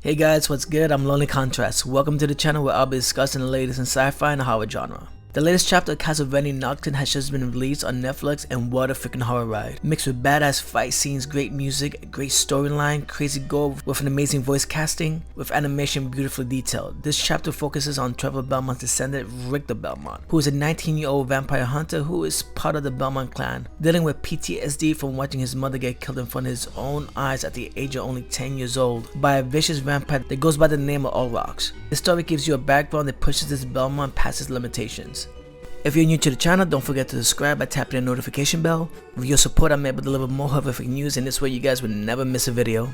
Hey guys, what's good? I'm Lonely Contrast. Welcome to the channel where I'll be discussing the latest in sci-fi and horror genre. The latest chapter of Castlevania Nocturne has just been released on Netflix, and what a freaking horror ride. Mixed with badass fight scenes, great music, a great storyline, crazy gore with an amazing voice casting, with animation beautifully detailed. This chapter focuses on Trevor Belmont's descendant Richter Belmont, who is a 19-year-old vampire hunter who is part of the Belmont clan, dealing with PTSD from watching his mother get killed in front of his own eyes at the age of only 10 years old by a vicious vampire that goes by the name of Olrox. The story gives you a background that pushes this Belmont past his limitations. If you're new to the channel, don't forget to subscribe by tapping the notification bell. With your support, I'm able to deliver more horrific news, and this way you guys would never miss a video.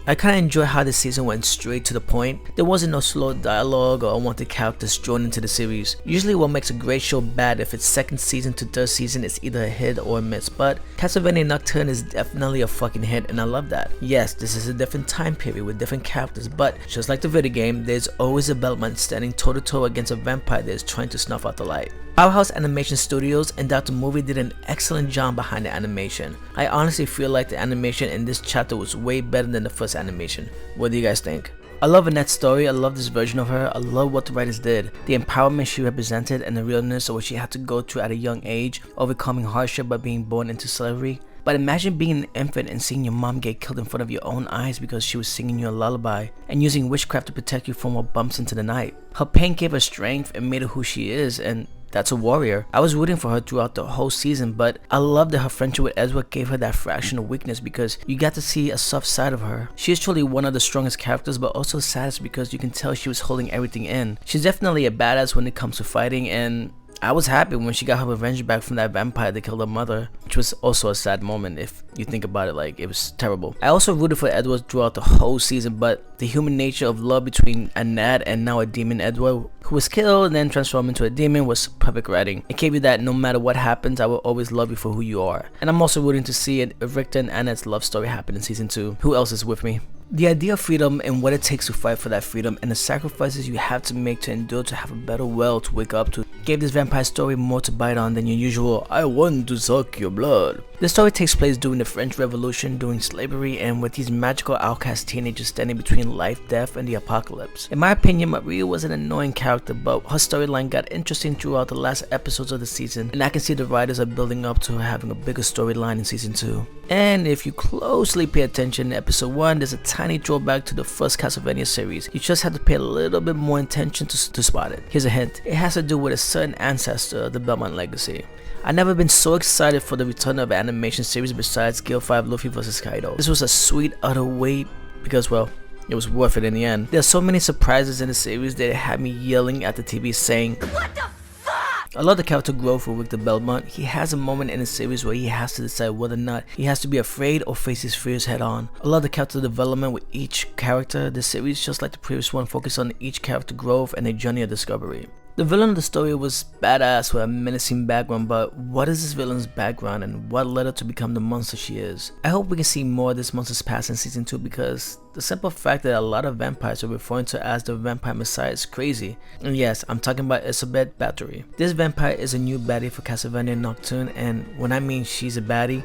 I kinda enjoy how this season went straight to the point. There wasn't no slow dialogue or unwanted characters drawn into the series. Usually what makes a great show bad if its second season to third season is either a hit or a miss, but Castlevania Nocturne is definitely a fucking hit, and I love that. Yes, this is a different time period with different characters, but just like the video game, there's always a Belmont standing toe to toe against a vampire that is trying to snuff out the light. Powerhouse Animation Studios and Dr. Movie did an excellent job behind the animation. I honestly feel like the animation in this chapter was way better than the first animation. What do you guys think? I love Annette's story, I love this version of her, I love what the writers did, the empowerment she represented and the realness of what she had to go through at a young age, overcoming hardship by being born into slavery. But imagine being an infant and seeing your mom get killed in front of your own eyes because she was singing you a lullaby and using witchcraft to protect you from what bumps into the night. Her pain gave her strength and made her who she is, and that's a warrior. I was rooting for her throughout the whole season, but I love that her friendship with Edward gave her that fraction of weakness because you got to see a soft side of her. She is truly one of the strongest characters, but also saddest because you can tell she was holding everything in. She's definitely a badass when it comes to fighting, and I was happy when she got her revenge back from that vampire that killed her mother, which was also a sad moment if you think about it. Like, it was terrible. I also rooted for Edward throughout the whole season, but the human nature of love between Annette and now a demon Edward, who was killed and then transformed into a demon, was perfect writing. It gave you that no matter what happens, I will always love you for who you are. And I'm also rooting to see it, Richter and Annette's love story happen in season 2. Who else is with me? The idea of freedom and what it takes to fight for that freedom and the sacrifices you have to make to endure to have a better world to wake up to gave this vampire story more to bite on than your usual "I want to suck your blood." The story takes place during the French Revolution, during slavery, and with these magical outcast teenagers standing between life, death, and the apocalypse. In my opinion, Maria was an annoying character, but her storyline got interesting throughout the last episodes of the season, and I can see the writers are building up to her having a bigger storyline in season 2. And if you closely pay attention in episode 1, there's a tiny throwback to the first Castlevania series. You just have to pay a little bit more attention to spot it. Here's a hint. It has to do with a certain ancestor of the Belmont legacy. I've never been so excited for the return of an animation series besides Guild 5 Luffy vs. Kaido. This was a sweet utter wait because, well, it was worth it in the end. There are so many surprises in the series that it had me yelling at the TV saying, "What the fuck?" I love the character growth for Richter Belmont. He has a moment in the series where he has to decide whether or not he has to be afraid or face his fears head on. I love the character development with each character. The series, just like the previous one, focused on each character growth and a journey of discovery. The villain of the story was badass with a menacing background, but what is this villain's background and what led her to become the monster she is? I hope we can see more of this monster's past in season 2 because the simple fact that a lot of vampires are referring to as the vampire messiah is crazy. And yes, I'm talking about Elizabeth Bathory. This vampire is a new baddie for Castlevania Nocturne, and when I mean she's a baddie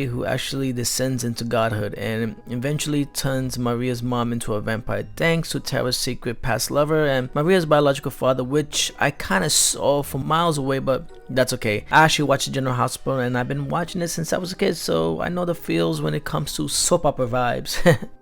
who actually descends into godhood and eventually turns Maria's mom into a vampire thanks to Tara's secret past lover and Maria's biological father, which I kinda saw from miles away, but that's okay. I actually watched the General Hospital and I've been watching it since I was a kid, so I know the feels when it comes to soap opera vibes.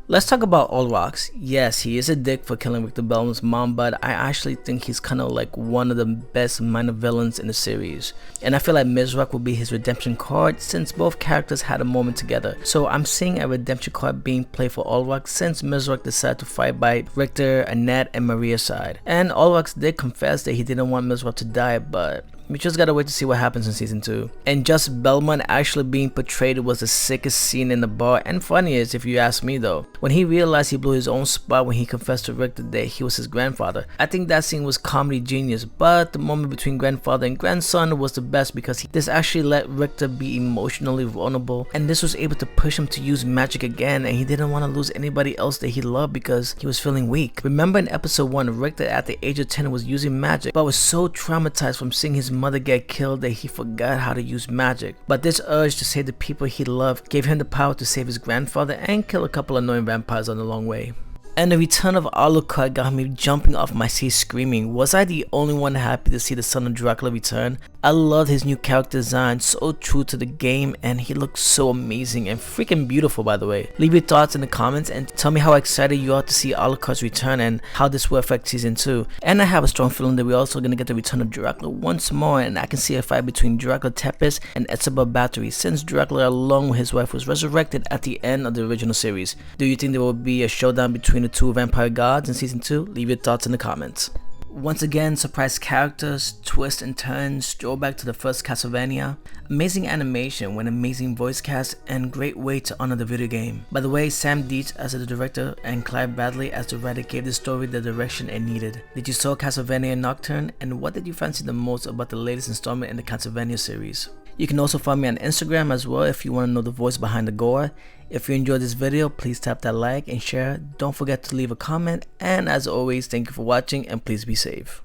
Let's talk about Olrox. Yes, he is a dick for killing Richter Belmont's mom, but I actually think he's kind of like one of the best minor villains in the series. And I feel like Mizrak will be his redemption card since both characters had a moment together. So I'm seeing a redemption card being played for Olrox since Mizrak decided to fight by Richter, Annette, and Maria's side. And Olrox did confess that he didn't want Mizrak to die, but we just gotta wait to see what happens in season 2. And just Belmont actually being portrayed was the sickest scene in the bar, and funniest if you ask me though. When he realized he blew his own spot when he confessed to Richter that he was his grandfather, I think that scene was comedy genius, but the moment between grandfather and grandson was the best because this actually let Richter be emotionally vulnerable, and this was able to push him to use magic again, and he didn't want to lose anybody else that he loved because he was feeling weak. Remember in episode 1, Richter at the age of 10 was using magic, but was so traumatized from seeing his mother get killed that he forgot how to use magic. But this urge to save the people he loved gave him the power to save his grandfather and kill a couple annoying vampires on the long way. And the return of Alucard got me jumping off my seat screaming. Was I the only one happy to see the son of Dracula return? I loved his new character design, so true to the game, and he looked so amazing and freaking beautiful, by the way. Leave your thoughts in the comments and tell me how excited you are to see Alucard's return and how this will affect season 2. And I have a strong feeling that we're also going to get the return of Dracula once more, and I can see a fight between Dracula Tepes and Etzelbert Bathory, since Dracula along with his wife was resurrected at the end of the original series. Do you think there will be a showdown between the two vampire gods in season 2? Leave your thoughts in the comments. Once again, surprise characters, twists and turns, throwback to the first Castlevania, amazing animation with amazing voice cast, and great way to honor the video game. By the way, Sam Dietz as the director and Clive Bradley as the writer gave the story the direction it needed. Did you saw Castlevania Nocturne, and what did you fancy the most about the latest installment in the Castlevania series? You can also find me on Instagram as well if you want to know the voice behind the gore. If you enjoyed this video, please tap that like and share. Don't forget to leave a comment, and as always, thank you for watching and please be safe.